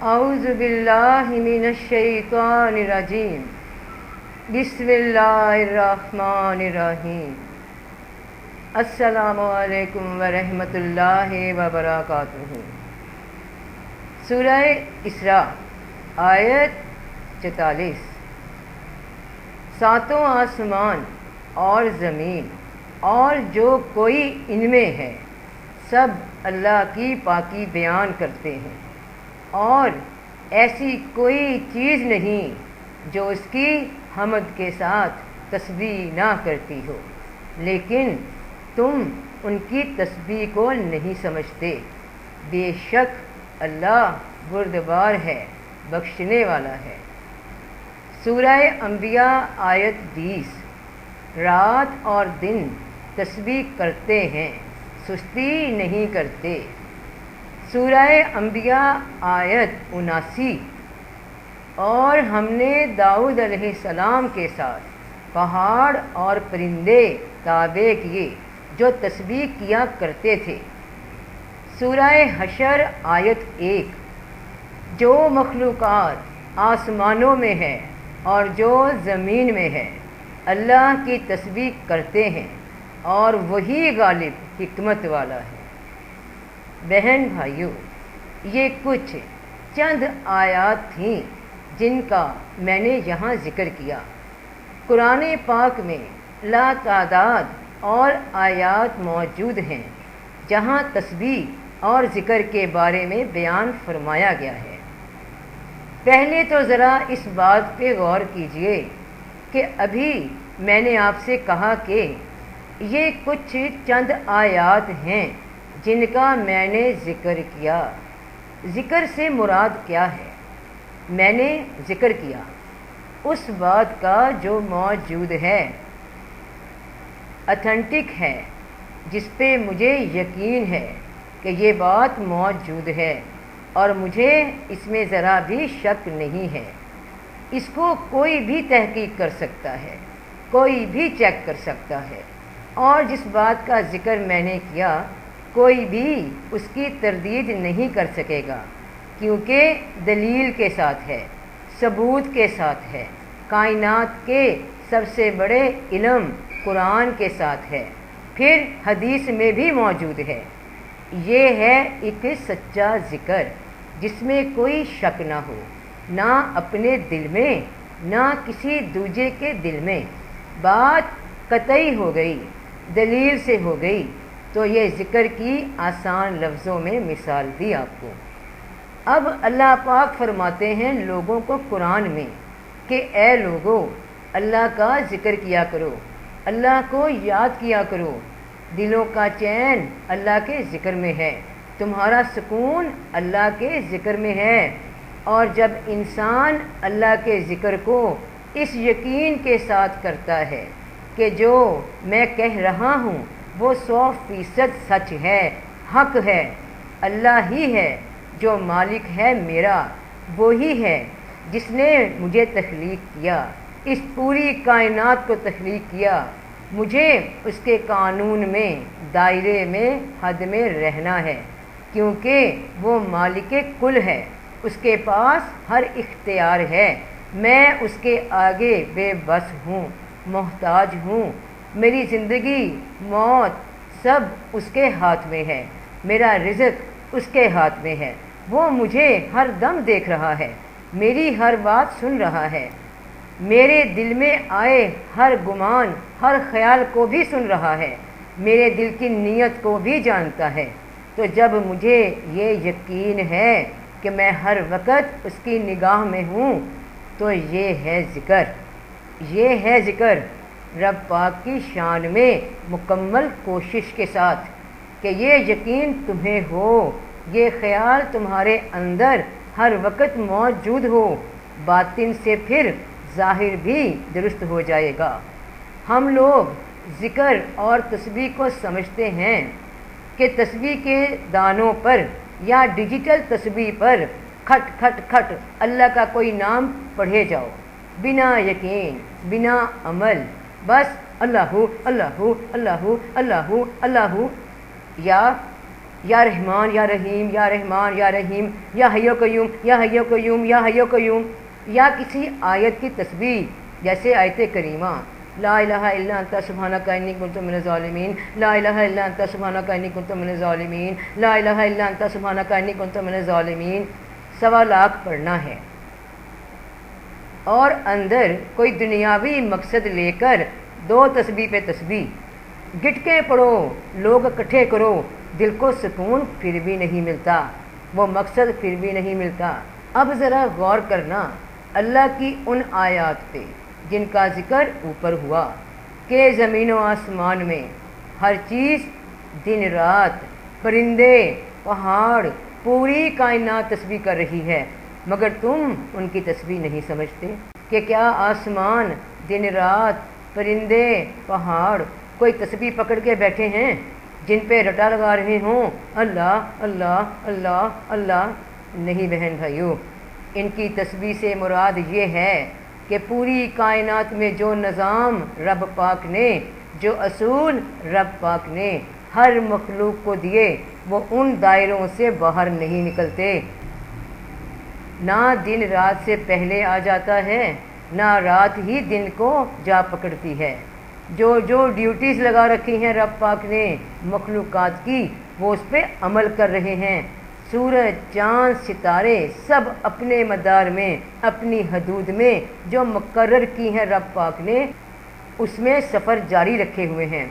اعوذ باللہ من الشیطان الرجیم بسم اللہ الرحمن الرحیم السلام علیکم ورحمۃ اللہ وبرکاتہ۔ سورہ اسراء آیت 44۔ ساتوں آسمان اور زمین اور جو کوئی ان میں ہے سب اللہ کی پاکی بیان کرتے ہیں، اور ایسی کوئی چیز نہیں جو اس کی حمد کے ساتھ تسبیح نہ کرتی ہو، لیکن تم ان کی تسبیح کو نہیں سمجھتے۔ بے شک اللہ بردبار ہے، بخشنے والا ہے۔ سورہ انبیاء آیت 20۔ رات اور دن تسبیح کرتے ہیں، سستی نہیں کرتے۔ سورہ انبیاء آیت 79۔ اور ہم نے داؤد علیہ السلام کے ساتھ پہاڑ اور پرندے تابع کیے جو تسبیح کیا کرتے تھے۔ سورہ حشر آیت 1۔ جو مخلوقات آسمانوں میں ہے اور جو زمین میں ہے اللہ کی تسبیح کرتے ہیں، اور وہی غالب حکمت والا ہے۔ بہن بھائیوں، یہ کچھ چند آیات تھیں جن کا میں نے یہاں ذکر کیا۔ قرآن پاک میں لاتعداد اور آیات موجود ہیں جہاں تسبیح اور ذکر کے بارے میں بیان فرمایا گیا ہے۔ پہلے تو ذرا اس بات پہ غور کیجئے کہ ابھی میں نے آپ سے کہا کہ یہ کچھ چند آیات ہیں جن کا میں نے ذکر کیا۔ ذکر سے مراد کیا ہے؟ میں نے ذکر کیا اس بات کا جو موجود ہے، اتھینٹک ہے، جس پہ مجھے یقین ہے کہ یہ بات موجود ہے اور مجھے اس میں ذرا بھی شک نہیں ہے۔ اس کو کوئی بھی تحقیق کر سکتا ہے، کوئی بھی چیک کر سکتا ہے، اور جس بات کا ذکر میں نے کیا کوئی بھی اس کی تردید نہیں کر سکے گا، کیونکہ دلیل کے ساتھ ہے، ثبوت کے ساتھ ہے۔ کائنات کے سب سے بڑے علم قرآن کے ساتھ ہے، پھر حدیث میں بھی موجود ہے۔ یہ ہے ایک سچا ذکر جس میں کوئی شک نہ ہو، نہ اپنے دل میں نہ کسی دوسرے کے دل میں۔ بات قطعی ہو گئی، دلیل سے ہو گئی، تو یہ ذکر کی آسان لفظوں میں مثال دی آپ کو۔ اب اللہ پاک فرماتے ہیں لوگوں کو قرآن میں کہ اے لوگو، اللہ کا ذکر کیا کرو، اللہ کو یاد کیا کرو۔ دلوں کا چین اللہ کے ذکر میں ہے، تمہارا سکون اللہ کے ذکر میں ہے۔ اور جب انسان اللہ کے ذکر کو اس یقین کے ساتھ کرتا ہے کہ جو میں کہہ رہا ہوں وہ 100% سچ ہے، حق ہے، اللہ ہی ہے جو مالک ہے میرا، وہی ہے جس نے مجھے تخلیق کیا، اس پوری کائنات کو تخلیق کیا، مجھے اس کے قانون میں، دائرے میں، حد میں رہنا ہے، کیونکہ وہ مالک کل ہے، اس کے پاس ہر اختیار ہے۔ میں اس کے آگے بے بس ہوں، محتاج ہوں۔ میری زندگی، موت سب اس کے ہاتھ میں ہے، میرا رزق اس کے ہاتھ میں ہے۔ وہ مجھے ہر دم دیکھ رہا ہے، میری ہر بات سن رہا ہے، میرے دل میں آئے ہر گمان، ہر خیال کو بھی سن رہا ہے، میرے دل کی نیت کو بھی جانتا ہے۔ تو جب مجھے یہ یقین ہے کہ میں ہر وقت اس کی نگاہ میں ہوں، تو یہ ہے ذکر، یہ ہے ذکر رب پاک کی شان میں مکمل کوشش کے ساتھ کہ یہ یقین تمہیں ہو، یہ خیال تمہارے اندر ہر وقت موجود ہو، باطن سے پھر ظاہر بھی درست ہو جائے گا۔ ہم لوگ ذکر اور تسبیح کو سمجھتے ہیں کہ تسبیح کے دانوں پر یا ڈیجیٹل تسبیح پر کھٹ کھٹ کھٹ اللہ کا کوئی نام پڑھے جاؤ، بنا یقین، بنا عمل، بس اللہ اللہ اللہ اللہ اللہ، یا یا رحمان یا رحیم، یا رحمان یا رحیم، یا حی و قیوم، یا حی و قیوم، یا حی و قیوم، یا کسی آیت کی تسبیح جیسے آیت کریمہ لا الہ الا انت سبحانک انی کنت من الظالمین، لا الہ الا انت سبحانک انی کنت من الظالمین، لا الہ الا انت سبحانک انی کنت من الظالمین 1.25 لاکھ پڑھنا ہے، اور اندر کوئی دنیاوی مقصد لے کر 2 تسبیح پہ تسبیح گٹ کے پڑھو، لوگ اکٹھے کرو، دل کو سکون پھر بھی نہیں ملتا، وہ مقصد پھر بھی نہیں ملتا۔ اب ذرا غور کرنا اللہ کی ان آیات پہ جن کا ذکر اوپر ہوا کہ زمین و آسمان میں ہر چیز دن رات، پرندے، پہاڑ، پوری کائنات تسبیح کر رہی ہے، مگر تم ان کی تسبیح نہیں سمجھتے کہ کیا آسمان، دن رات، پرندے، پہاڑ کوئی تسبیح پکڑ کے بیٹھے ہیں جن پہ رٹا لگا رہے ہوں اللہ اللہ اللہ اللہ؟ نہیں بہن بھائیو، ان کی تسبیح سے مراد یہ ہے کہ پوری کائنات میں جو نظام رب پاک نے، جو اصول رب پاک نے ہر مخلوق کو دیے، وہ ان دائروں سے باہر نہیں نکلتے۔ نہ دن رات سے پہلے آ جاتا ہے، نہ رات ہی دن کو جا پکڑتی ہے۔ جو ڈیوٹیز لگا رکھی ہیں رب پاک نے مخلوقات کی، وہ اس پہ عمل کر رہے ہیں۔ سورج، چاند، ستارے سب اپنے مدار میں، اپنی حدود میں جو مقرر کی ہیں رب پاک نے، اس میں سفر جاری رکھے ہوئے ہیں۔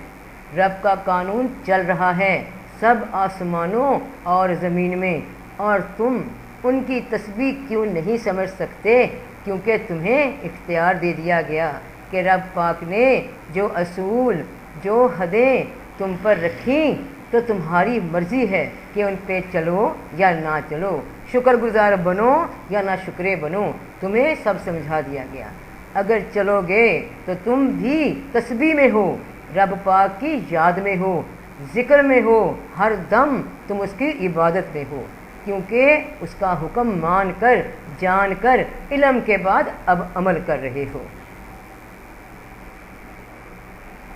رب کا قانون چل رہا ہے سب آسمانوں اور زمین میں، اور تم ان کی تسبیح کیوں نہیں سمجھ سکتے؟ کیونکہ تمہیں اختیار دے دیا گیا کہ رب پاک نے جو اصول، جو حدیں تم پر رکھیں تو تمہاری مرضی ہے کہ ان پہ چلو یا نہ چلو، شکر گزار بنو یا نہ شکرے بنو، تمہیں سب سمجھا دیا گیا۔ اگر چلو گے تو تم بھی تسبیح میں ہو، رب پاک کی یاد میں ہو، ذکر میں ہو، ہر دم تم اس کی عبادت میں ہو، کیونکہ اس کا حکم مان کر، جان کر، علم کے بعد اب عمل کر رہے ہو۔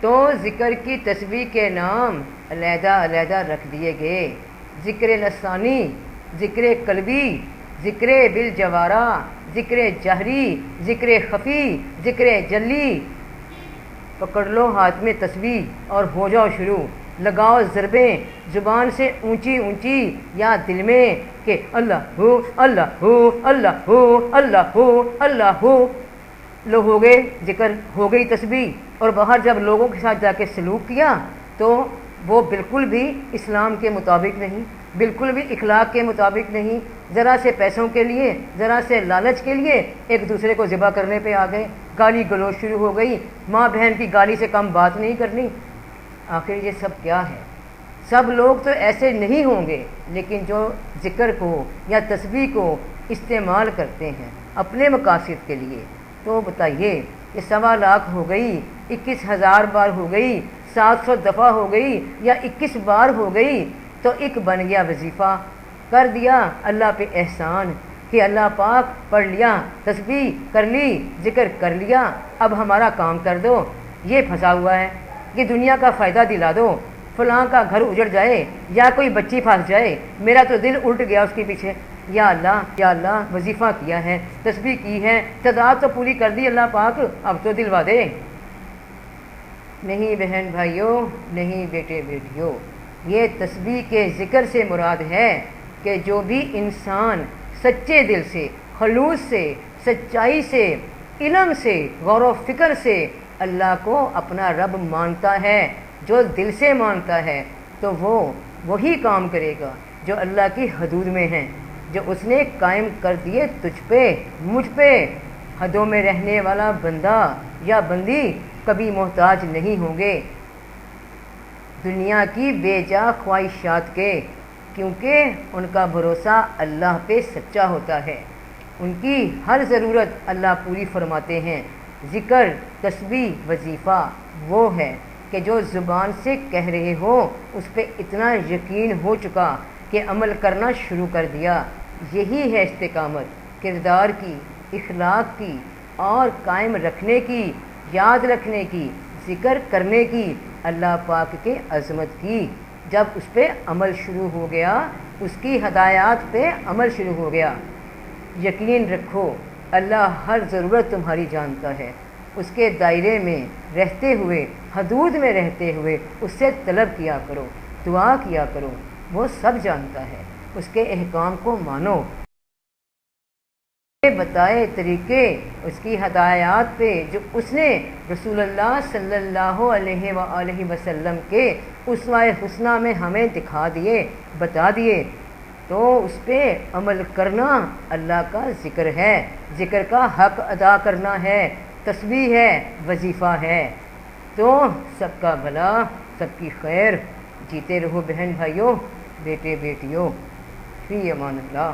تو ذکر کی تسبیح کے نام علیحدہ علیحدہ رکھ دیے گئے، ذکر لسانی، ذکر قلبی، ذکر بالجوارح، ذکر جہری، ذکر خفی، ذکر جلی۔ پکڑ لو ہاتھ میں تسبیح اور ہو جاؤ شروع، لگاؤ ضربیں زبان سے اونچی اونچی یا دل میں کہ اللہ ہو، اللہ ہو، اللہ ہو، اللہ ہو، اللہ ہو۔ لو ہو گئے ذکر، ہو گئی تسبیح، اور باہر جب لوگوں کے ساتھ جا کے سلوک کیا تو وہ بالکل بھی اسلام کے مطابق نہیں، بالکل بھی اخلاق کے مطابق نہیں، ذرا سے پیسوں کے لیے، ذرا سے لالچ کے لیے ایک دوسرے کو ذبح کرنے پہ آ گئے، گالی گلوچ شروع ہو گئی، ماں بہن کی گالی سے کم بات نہیں کرنی۔ آخر یہ سب کیا ہے؟ سب لوگ تو ایسے نہیں ہوں گے، لیکن جو ذکر کو یا تسبیح کو استعمال کرتے ہیں اپنے مقاصد کے لیے، تو بتائیے کہ 1.25 لاکھ ہو گئی، 21,000 بار ہو گئی، 700 دفعہ ہو گئی یا 21 بار ہو گئی، تو ایک بن گیا وظیفہ، کر دیا اللہ پہ احسان کہ اللہ پاک پڑھ لیا، تسبیح کر لی، ذکر کر لیا، اب ہمارا کام کر دو، یہ پھنسا ہوا ہے، یہ دنیا کا فائدہ دلا دو، فلاں کا گھر اجڑ جائے یا کوئی بچی پھنس جائے، میرا تو دل الٹ گیا اس کے پیچھے۔ یا اللہ وظیفہ کیا ہے، تسبیح کی ہے، تعداد تو پوری کر دی اللہ پاک، اب تو دلوا دے۔ نہیں بہن بھائیوں، نہیں بیٹے بیٹیوں، یہ تسبیح کے ذکر سے مراد ہے کہ جو بھی انسان سچے دل سے، خلوص سے، سچائی سے، علم سے، غور و فکر سے اللہ کو اپنا رب مانتا ہے، جو دل سے مانتا ہے، تو وہ وہی کام کرے گا جو اللہ کی حدود میں ہیں، جو اس نے قائم کر دیے تجھ پہ، مجھ پہ۔ حدوں میں رہنے والا بندہ یا بندی کبھی محتاج نہیں ہوں گے دنیا کی بے جا خواہشات کے، کیونکہ ان کا بھروسہ اللہ پہ سچا ہوتا ہے، ان کی ہر ضرورت اللہ پوری فرماتے ہیں۔ ذکر، تسبیح، وظیفہ وہ ہے کہ جو زبان سے کہہ رہے ہو اس پہ اتنا یقین ہو چکا کہ عمل کرنا شروع کر دیا۔ یہی ہے استقامت، کردار کی، اخلاق کی، اور قائم رکھنے کی، یاد رکھنے کی، ذکر کرنے کی، اللہ پاک کے عظمت کی۔ جب اس پہ عمل شروع ہو گیا، اس کی ہدایات پہ عمل شروع ہو گیا، یقین رکھو اللہ ہر ضرورت تمہاری جانتا ہے، اس کے دائرے میں رہتے ہوئے، حدود میں رہتے ہوئے اس سے طلب کیا کرو، دعا کیا کرو، وہ سب جانتا ہے، اس کے احکام کو مانو، بتائے طریقے، اس کی ہدایات پہ جو اس نے رسول اللہ صلی اللہ علیہ وآلہ وسلم کے اسوہ حسنہ میں ہمیں دکھا دیے، بتا دیے، تو اس پہ عمل کرنا اللہ کا ذکر ہے، ذکر کا حق ادا کرنا ہے، تسبیح ہے، وظیفہ ہے۔ تو سب کا بھلا، سب کی خیر، جیتے رہو بہن بھائیوں، بیٹے بیٹیوں، فی امان اللہ۔